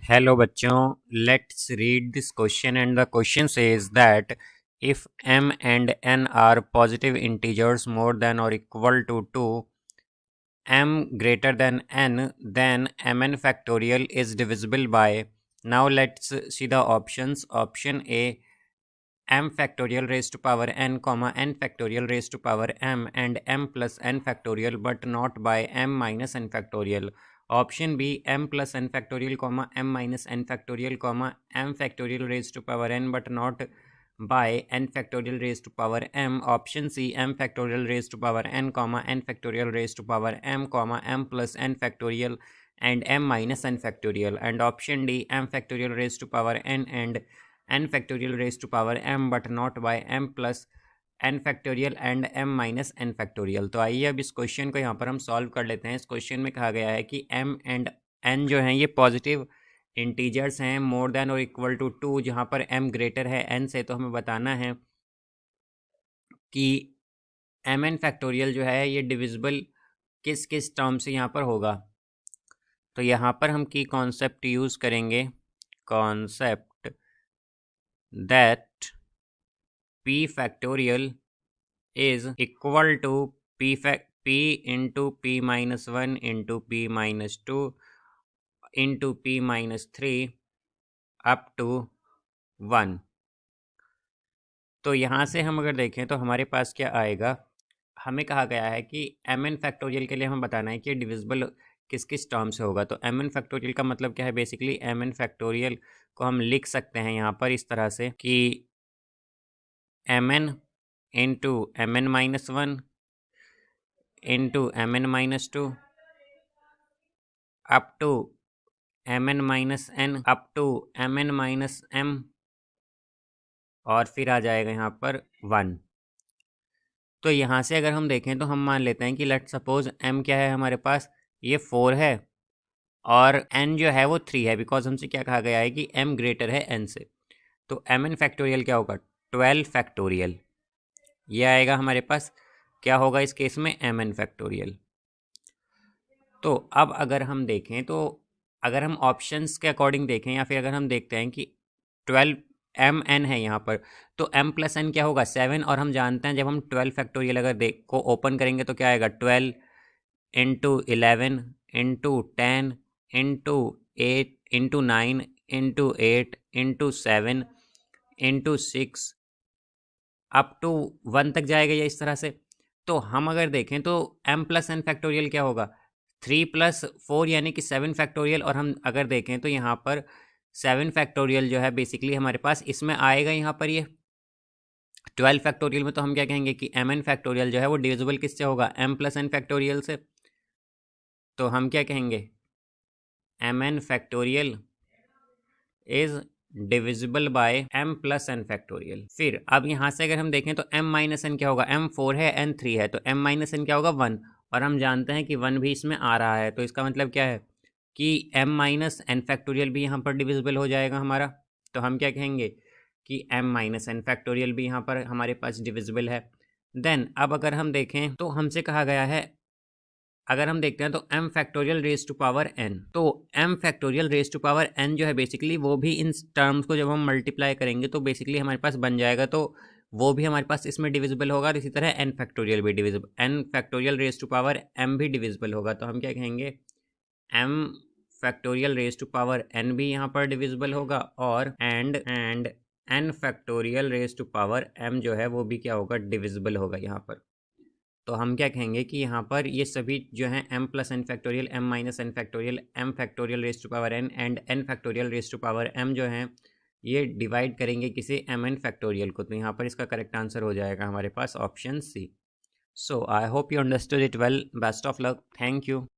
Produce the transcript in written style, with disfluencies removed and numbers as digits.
Hello बच्चों, let's read this question and the question says that if m and n are positive integers more than or equal to 2, m greater than n, then mn factorial is divisible by. Now let's see the options. Option A, m factorial raised to power n comma n factorial raised to power m and m plus n factorial but not by m minus n factorial. Option B, m plus n factorial comma m minus n factorial comma m factorial raised to power n but not by n factorial raised to power m. Option C, m factorial raised to power n comma n factorial raised to power m comma m plus n factorial and m minus n factorial. And option D, m factorial raised to power n and n factorial raised to power m but not by m plus n factorial and m minus n factorial. तो आइए अब इस question को यहाँ पर हम solve कर लेते हैं। इस क्वेश्चन में कहा गया है कि m एंड n जो हैं ये पॉजिटिव इंटीजर्स हैं मोर देन और इक्वल टू 2, जहाँ पर m ग्रेटर है n से। तो हमें बताना है कि mn फैक्टोरियल जो है ये डिविजिबल किस किस टर्म से यहाँ पर होगा। तो यहाँ पर हम की कॉन्सेप्ट यूज़ करेंगे, concept that p factorial is equal to p into p minus 1 into p minus 2 into p minus 3 up to 1। तो यहाँ से हम अगर देखें तो हमारे पास क्या आएगा, हमें कहा गया है कि mn फैक्टोरियल के लिए हमें बताना है कि डिविजिबल किस किस टर्म से होगा। तो mn फैक्टोरियल का मतलब क्या है, बेसिकली mn फैक्टोरियल को हम लिख सकते हैं यहाँ पर इस तरह से कि mn into mn minus 1 into mn minus 2 up to mn minus n up to mn minus m और फिर आ जाएगा यहाँ पर 1। तो यहाँ से अगर हम देखें तो हम मान लेते हैं कि लेट सपोज m क्या है हमारे पास, ये 4 है और n जो है वो 3 है, बिकॉज हमसे क्या कहा गया है कि m ग्रेटर है n से। तो mn फैक्टोरियल क्या होगा, 12 फैक्टोरियल, ये आएगा हमारे पास। क्या होगा इस केस में, mn फैक्टोरियल। तो अब अगर हम देखें तो अगर हम ऑप्शंस के अकॉर्डिंग देखें या फिर अगर हम देखते हैं कि 12 mn है यहाँ पर, तो m प्लस n क्या होगा 7, और हम जानते हैं जब हम 12 फैक्टोरियल अगर देख को ओपन करेंगे तो क्या आएगा 12 into 11 into 10 into 8 into 9 into 8 into 7 into 6 up to 1 तक जाएगा या इस तरह से। तो हम अगर देखें तो m प्लस n फैक्टोरियल क्या होगा 3 प्लस 4 यानी कि 7 फैक्टोरियल, और हम अगर देखें तो यहाँ पर 7 फैक्टोरियल जो है बेसिकली हमारे पास इसमें आएगा यहाँ पर ये 12 फैक्टोरियल में। तो हम क्या कहेंगे कि mn फैक्टोरियल जो है वो डिविजिबल किससे होगा, m प्लस n फैक्टोरियल से। तो हम क्या कहेंगे, mn factorial is divisible by m plus n factorial. फिर अब यहाँ से अगर हम देखें तो m माइनस n क्या होगा, m 4 है n 3 है, तो m माइनस n क्या होगा 1, और हम जानते हैं कि 1 भी इसमें आ रहा है। तो इसका मतलब क्या है कि m माइनस n फैक्टोरियल भी यहाँ पर डिविजिबल हो जाएगा हमारा। तो हम क्या कहेंगे कि m माइनस n फैक्टोरियल भी यहाँ पर हमारे पास डिविजिबल है। देन अब अगर हम देखें तो हमसे कहा गया है, अगर हम देखते हैं तो m factorial raise to power n, तो m factorial raise to power n जो है बेसिकली वो भी इन टर्म्स को जब हम मल्टीप्लाई करेंगे तो बेसिकली हमारे पास बन जाएगा, तो वो भी हमारे पास इसमें डिविजिबल होगा। और इसी तरह n फैक्टोरियल भी divisible, n factorial raise to power m भी डिविजिबल होगा। तो हम क्या कहेंगे, m factorial raise to power n भी यहाँ पर डिविजिबल होगा, और and n factorial raise to power m जो है वो भी क्या होगा, डिविजिबल होगा यहाँ पर। तो हम क्या कहेंगे कि यहाँ पर ये सभी जो हैं m plus n factorial, m minus n factorial, m factorial raise to power n and n factorial raise to power m जो हैं ये डिवाइड करेंगे किसी mn फैक्टोरियल को। तो यहाँ पर इसका करेक्ट आंसर हो जाएगा हमारे पास option C. So I hope you understood it well, best of luck, thank you.